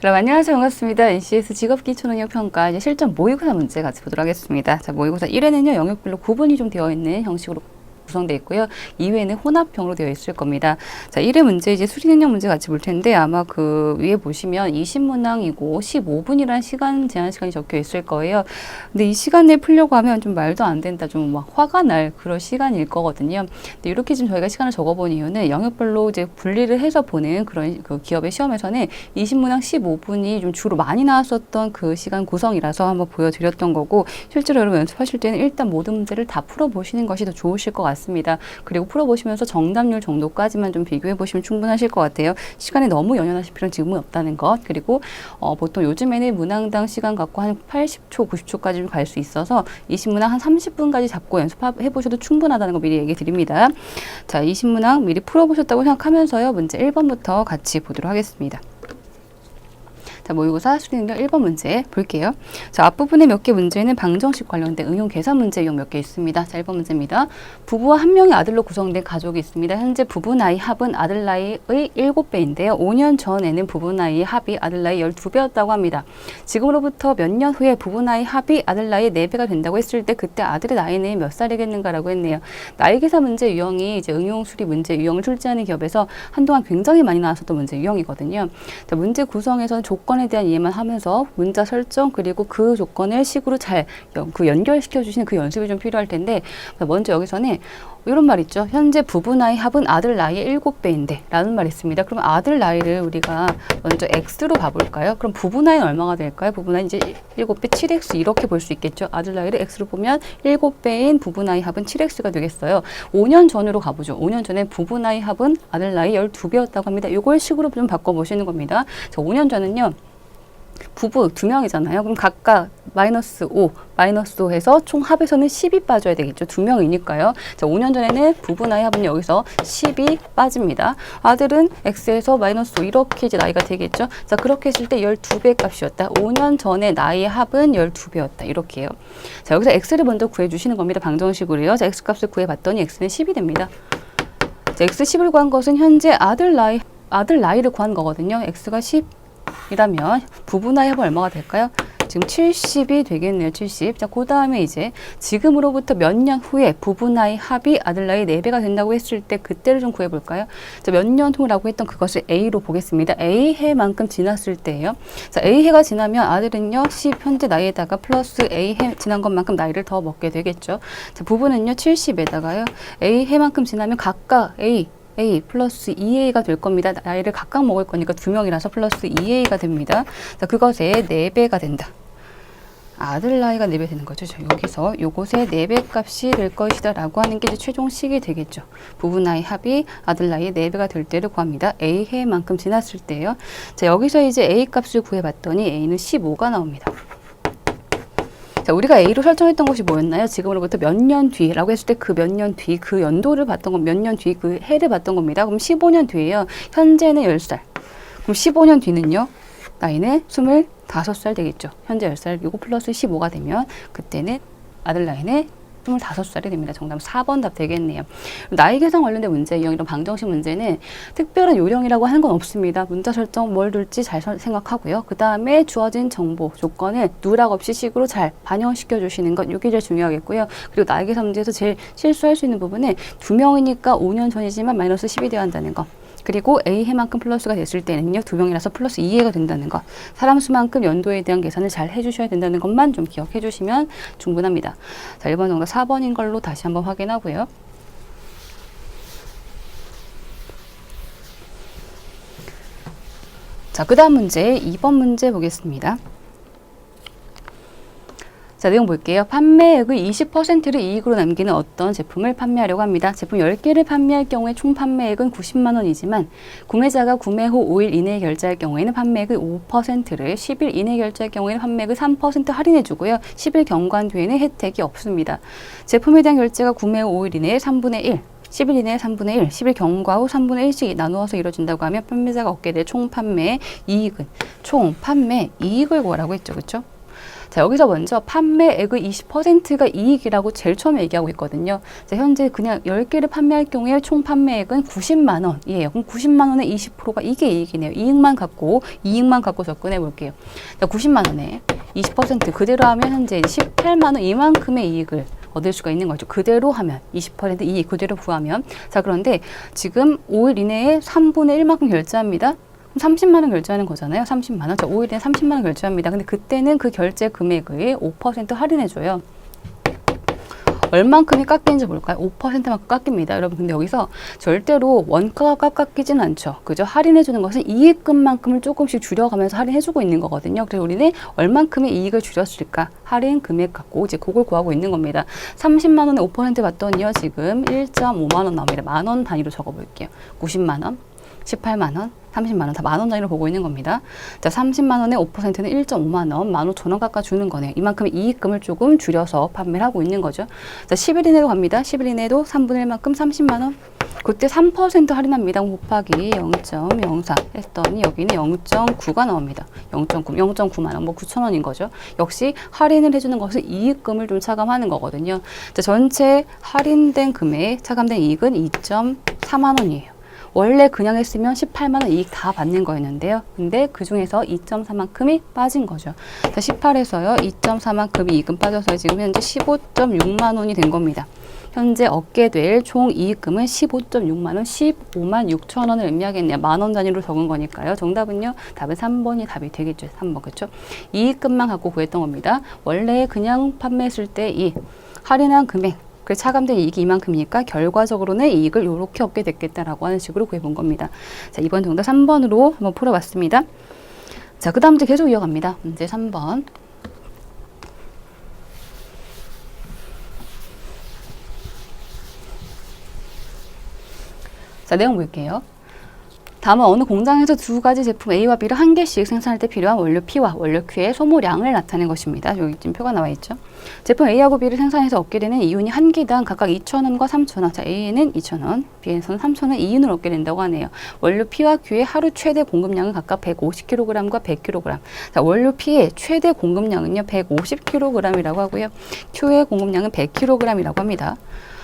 여러분 안녕하세요. 반갑습니다. NCS 직업기초능력 평가 이제 실전 모의고사 문제 같이 보도록 하겠습니다. 자, 모의고사 1회는요. 영역별로 구분이 좀 되어 있는 형식으로 구성되어 있고요. 2회는 혼합형으로 되어 있을 겁니다. 자, 1회 문제 이제 수리 능력 문제 같이 볼 텐데 아마 그 위에 보시면 20문항이고 15분이라는 시간 제한 시간이 적혀 있을 거예요. 근데 이 시간에 풀려고 하면 좀 말도 안 된다. 좀 막 화가 날 그런 시간일 거거든요. 근데 이렇게 지금 저희가 시간을 적어본 이유는 영역별로 이제 분리를 해서 보는 그런 그 기업의 시험에서는 20문항 15분이 좀 주로 많이 나왔었던 그 시간 구성이라서 한번 보여드렸던 거고, 실제로 여러분 연습하실 때는 일단 모든 문제를 다 풀어보시는 것이 더 좋으실 것 같습니다. 그리고 풀어보시면서 정답률 정도까지만 좀 비교해 보시면 충분하실 것 같아요. 시간이 너무 연연하실 필요는 지금은 없다는 것. 그리고 보통 요즘에는 문항당 시간 갖고 한 80초, 90초까지 갈 수 있어서 20문항 한 30분까지 잡고 연습해 보셔도 충분하다는 거 미리 얘기 드립니다. 자, 20문항 미리 풀어보셨다고 생각하면서요. 문제 1번부터 같이 보도록 하겠습니다. 자, 모의고사 수리 능력 1번 문제 볼게요. 자, 앞부분에 몇 개 문제는 방정식 관련된 응용 계산 문제 유형 몇 개 있습니다. 자, 1번 문제입니다. 부부와 한 명의 아들로 구성된 가족이 있습니다. 현재 부부 나이 합은 아들 나이의 7배인데요. 5년 전에는 부부 나이의 합이 아들 나이 12배였다고 합니다. 지금으로부터 몇 년 후에 부부 나이 합이 아들 나이의 4배가 된다고 했을 때 그때 아들의 나이는 몇 살이겠는가라고 했네요. 나이 계산 문제 유형이 이제 응용 수리 문제 유형을 출제하는 기업에서 한동안 굉장히 많이 나왔었던 문제 유형이거든요. 자, 문제 구성에서는 조건에 대한 이해만 하면서 문자 설정 그리고 그 조건을 식으로 잘 연결시켜 주시는 그 연습이 좀 필요할 텐데, 먼저 여기서는 이런 말 있죠. 현재 부부 나이 합은 아들 나이의 7배인데 라는 말이 있습니다. 그럼 아들 나이를 우리가 먼저 X로 봐볼까요? 그럼 부부 나이는 얼마가 될까요? 부부 나이 이제 7배 7X 이렇게 볼 수 있겠죠. 아들 나이를 X로 보면 7배인 부부 나이 합은 7X가 되겠어요. 5년 전으로 가보죠. 5년 전에 부부 나이 합은 아들 나이 12배였다고 합니다. 이걸 식으로 좀 바꿔보시는 겁니다. 자, 5년 전은요. 부부 2명이잖아요. 그럼 각각 마이너스 5 해서 총 합에서는 10이 빠져야 되겠죠. 2명이니까요. 자, 5년 전에는 부부 나이 합은 여기서 10이 빠집니다. 아들은 X에서 마이너스 5 이렇게 이제 나이가 되겠죠. 자, 그렇게 했을 때 12배 값이었다. 5년 전에 나이의 합은 12배였다. 이렇게 해요. 자, 여기서 X를 먼저 구해주시는 겁니다. 방정식으로요. 자, X 값을 구해봤더니 X는 10이 됩니다. 자, X 10을 구한 것은 현재 아들 나이를 구한 거거든요. X가 10 이라면 부부 나이 합은 얼마가 될까요? 지금 70이 되겠네요. 70. 자, 그 다음에 이제 지금으로부터 몇 년 후에 부부 나이 합이 아들 나이 4배가 된다고 했을 때 그때를 좀 구해볼까요? 자, 몇 년 후라고 했던 그것을 A로 보겠습니다. A 해만큼 지났을 때예요. 자, A 해가 지나면 아들은요 10 현재 나이에다가 플러스 A 해 지난 것만큼 나이를 더 먹게 되겠죠. 자, 부부는요 70에다가요 A 해만큼 지나면 각각 A 플러스 2A가 될 겁니다. 나이를 각각 먹을 거니까 2명이라서 플러스 2A가 됩니다. 자, 그것의 4배가 된다. 아들 나이가 4배 되는 거죠. 여기서 요것의 4배 값이 될 것이다 라고 하는 게 이제 최종식이 되겠죠. 부부 나이 합이 아들 나이의 4배가 될 때를 구합니다. A 해만큼 지났을 때요. 자, 여기서 이제 A 값을 구해봤더니 A는 15가 나옵니다. 자, 우리가 A로 설정했던 것이 뭐였나요? 지금으로부터 몇 년 뒤라고 했을 때 그 몇 년 뒤, 그 연도를 봤던 건 몇 년 뒤, 그 해를 봤던 겁니다. 그럼 15년 뒤에요. 현재는 10살. 그럼 15년 뒤는요. 나이는 25살 되겠죠. 현재 10살, 이거 플러스 15가 되면 그때는 아들 나이는 25살이 됩니다. 정답 4번 답 되겠네요. 나이 계산 관련된 문제, 이런 방정식 문제는 특별한 요령이라고 하는 건 없습니다. 문자 설정 뭘 둘지 잘 생각하고요. 그 다음에 주어진 정보, 조건을 누락 없이 식으로 잘 반영시켜 주시는 것, 이게 제일 중요하겠고요. 그리고 나이 계산 문제에서 제일 실수할 수 있는 부분은 2명이니까 5년 전이지만 마이너스 10이 되어야 한다는 거. 그리고 A 해만큼 플러스가 됐을 때는요 2명이라서 플러스 2A가 된다는 것, 사람 수만큼 연도에 대한 계산을 잘 해주셔야 된다는 것만 좀 기억해 주시면 충분합니다. 자, 1번 정답 4번인 걸로 다시 한번 확인하고요. 자, 그 다음 문제 2번 문제 보겠습니다. 자, 내용 볼게요. 판매액의 20%를 이익으로 남기는 어떤 제품을 판매하려고 합니다. 제품 10개를 판매할 경우에 총 판매액은 90만 원이지만 구매자가 구매 후 5일 이내에 결제할 경우에는 판매액의 5%를, 10일 이내에 결제할 경우에는 판매액을 3% 할인해 주고요. 10일 경과 뒤에는 혜택이 없습니다. 제품에 대한 결제가 구매 후 5일 이내에 3분의 1, 10일 이내에 3분의 1, 10일 경과 후 3분의 1씩 나누어서 이루어진다고 하면 판매자가 얻게 될 총 판매 이익을 구하라고 했죠. 그렇죠? 자, 여기서 먼저 판매액의 20%가 이익이라고 제일 처음에 얘기하고 있거든요. 자, 현재 그냥 10개를 판매할 경우에 총 판매액은 90만 원이에요. 그럼 90만 원의 20%가 이게 이익이네요. 이익만 갖고 접근해 볼게요. 자, 90만 원에 20% 그대로 하면 현재 18만 원 이만큼의 이익을 얻을 수가 있는 거죠. 그대로 하면 20% 이익 그대로 구하면. 자, 그런데 지금 5일 이내에 3분의 1만큼 결제합니다. 30만 원 결제하는 거잖아요. 30만 원. 자, 5일에 30만 원 결제합니다. 근데 그때는 그 결제 금액의 5% 할인해 줘요. 얼만큼이 깎이는지 볼까요? 5%만큼 깎입니다. 여러분, 근데 여기서 절대로 원가가 깎이진 않죠. 그죠? 할인해 주는 것은 이익금만큼을 조금씩 줄여가면서 할인해 주고 있는 거거든요. 그래서 우리는 얼만큼의 이익을 줄였을까? 할인 금액 갖고 이제 그걸 구하고 있는 겁니다. 30만 원에 5% 받더니요. 지금 1.5만 원 나옵니다. 만 원 단위로 적어 볼게요. 90만 원, 18만 원, 30만 원, 다 만 원 단위로 보고 있는 겁니다. 자, 30만 원에 5%는 1.5만 원, 15,000원 깎아주는 거네요. 이만큼 이익금을 조금 줄여서 판매를 하고 있는 거죠. 자, 10일 이내로 갑니다. 10일 이내도 3분의 1만큼 30만 원. 그때 3% 할인합니다. 곱하기 0.04 했더니 여기는 0.9가 나옵니다. 0.9만 원, 뭐 9,000원인 거죠. 역시 할인을 해주는 것은 이익금을 좀 차감하는 거거든요. 자, 전체 할인된 금액, 차감된 이익은 2.4만 원이에요. 원래 그냥 했으면 18만 원 이익 다 받는 거였는데요. 근데 그 중에서 2.4만큼이 빠진 거죠. 자, 18에서요. 2.4만큼이 이익금 빠져서 지금 현재 15.6만 원이 된 겁니다. 현재 얻게 될 총 이익금은 15.6만 원, 15만 6천 원을 의미하겠네요. 만 원 단위로 적은 거니까요. 정답은요. 답은 3번이 답이 되겠죠. 3번, 그렇죠? 이익금만 갖고 구했던 겁니다. 원래 그냥 판매했을 때 이 할인한 금액, 그 차감된 이익이 이만큼이니까 결과적으로는 이익을 이렇게 얻게 됐겠다라고 하는 식으로 구해본 겁니다. 자, 이번 정답 3번으로 한번 풀어봤습니다. 자, 그 다음 문제 계속 이어갑니다. 문제 3번. 자, 내용 볼게요. 다음은 어느 공장에서 두 가지 제품 A와 B를 한 개씩 생산할 때 필요한 원료 P와 원료 Q의 소모량을 나타낸 것입니다. 여기 지금 표가 나와 있죠. 제품 A하고 B를 생산해서 얻게 되는 이윤이 한 개당 각각 2,000원과 3,000원. 자, A에는 2,000원, B에서는 3,000원 이윤을 얻게 된다고 하네요. 원료 P와 Q의 하루 최대 공급량은 각각 150kg과 100kg. 자, 원료 P의 최대 공급량은요 150kg이라고 하고요. Q의 공급량은 100kg이라고 합니다.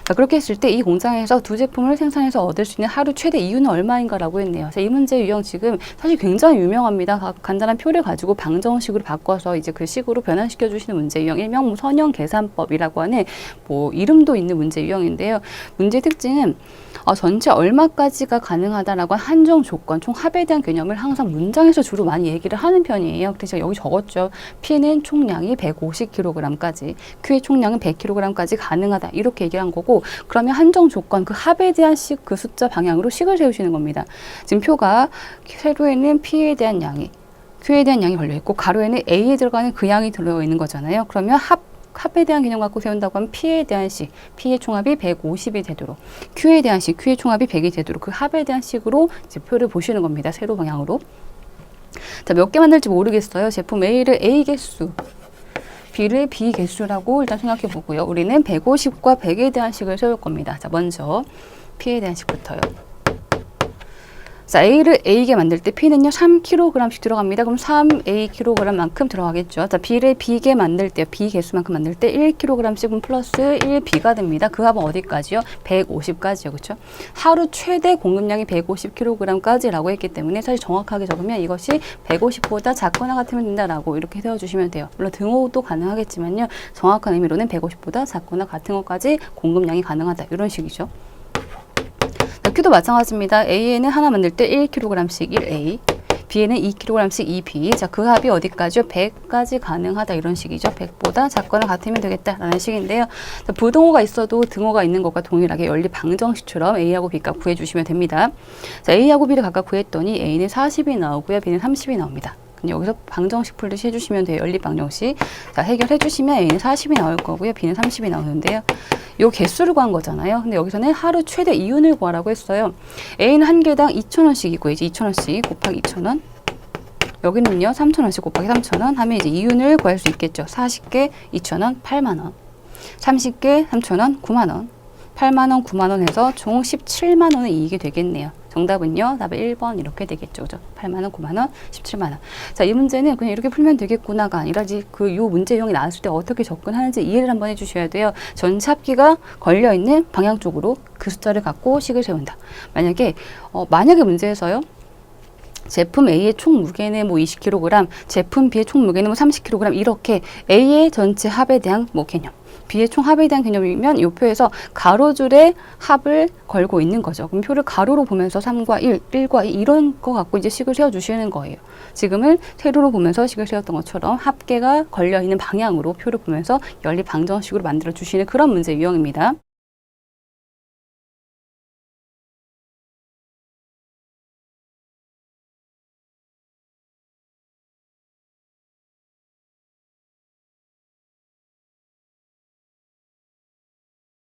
자, 그렇게 했을 때 이 공장에서 두 제품을 생산해서 얻을 수 있는 하루 최대 이윤은 얼마인가라고 했네요. 자, 이 문제 유형 지금 사실 굉장히 유명합니다. 간단한 표를 가지고 방정식으로 바꿔서 이제 그 식으로 변환시켜 주시는 문제 유형, 일명 뭐 선형 계산법이라고 하는 뭐 이름도 있는 문제 유형인데요. 문제 특징은 전체 얼마까지가 가능하다라고 한정 조건, 총 합에 대한 개념을 항상 문장에서 주로 많이 얘기를 하는 편이에요. 그래서 제가 여기 적었죠. P는 총량이 150kg까지, Q의 총량은 100kg까지 가능하다. 이렇게 얘기를 한 거고, 그러면 한정 조건, 그 합에 대한 식, 그 숫자 방향으로 식을 세우시는 겁니다. 지금 표가 세로에는 P에 대한 양이, Q에 대한 양이 걸려있고, 가로에는 A에 들어가는 그 양이 들어있는 거잖아요. 그러면 합에 대한 개념 갖고 세운다고 하면 P에 대한 식, P의 총합이 150이 되도록, Q에 대한 식, Q의 총합이 100이 되도록 그 합에 대한 식으로 이제 표를 보시는 겁니다. 세로 방향으로. 자, 몇 개 만들지 모르겠어요. 제품 A를 A 개수, B를 B 개수라고 일단 생각해 보고요. 우리는 150과 100에 대한 식을 세울 겁니다. 자, 먼저 P에 대한 식부터요. 자, A를 A게 만들 때 P는요 3kg씩 들어갑니다. 그럼 3A kg만큼 들어가겠죠. 자, B를 B게 만들 때 B 개수만큼 만들 때 1kg씩은 플러스 1B가 됩니다. 그 합은 어디까지요? 150까지요. 그렇죠? 하루 최대 공급량이 150kg까지라고 했기 때문에 사실 정확하게 적으면 이것이 150보다 작거나 같으면 된다라고 이렇게 세워주시면 돼요. 물론 등호도 가능하겠지만요. 정확한 의미로는 150보다 작거나 같은 것까지 공급량이 가능하다. 이런 식이죠. Q도 마찬가지입니다. A에는 하나 만들 때 1kg씩 1A, B에는 2kg씩 2B. 자, 그 합이 어디까지요? 100까지 가능하다. 이런 식이죠. 100보다 작거나 같으면 되겠다라는 식인데요. 자, 부등호가 있어도 등호가 있는 것과 동일하게 연립 방정식처럼 A하고 B값 구해주시면 됩니다. 자, A하고 B를 각각 구했더니 A는 40이 나오고요. B는 30이 나옵니다. 여기서 방정식 풀듯이 해주시면 돼요. 연립 방정식. 자, 해결해 주시면 A는 40이 나올 거고요. B는 30이 나오는데요. 요 개수를 구한 거잖아요. 근데 여기서는 하루 최대 이윤을 구하라고 했어요. A는 한 개당 2,000원씩이고 이제 2,000원씩 곱하기 2,000원. 여기는요 3,000원씩 곱하기 3,000원 하면 이제 이윤을 구할 수 있겠죠. 40개 2,000원 8만원, 30개 3,000원 9만원, 8만원 9만원 해서 총 17만원의 이익이 되겠네요. 정답은요. 답은 1번 이렇게 되겠죠. 그죠? 8만 원, 9만 원, 17만 원. 자, 이 문제는 그냥 이렇게 풀면 되겠구나가 아니라 요 문제 유형이 나왔을 때 어떻게 접근하는지 이해를 한번 해주셔야 돼요. 전체 합기가 걸려 있는 방향 쪽으로 그 숫자를 갖고 식을 세운다. 만약에 문제에서요. 제품 A의 총 무게는 뭐 20kg, 제품 B의 총 무게는 뭐 30kg 이렇게 A의 전체 합에 대한 뭐 개념, B의 총 합에 대한 개념이면 이 표에서 가로줄에 합을 걸고 있는 거죠. 그럼 표를 가로로 보면서 3과 1, 1과 2 이런 거 갖고 이제 식을 세워주시는 거예요. 지금은 세로로 보면서 식을 세웠던 것처럼 합계가 걸려 있는 방향으로 표를 보면서 연립 방정식으로 만들어 주시는 그런 문제 유형입니다.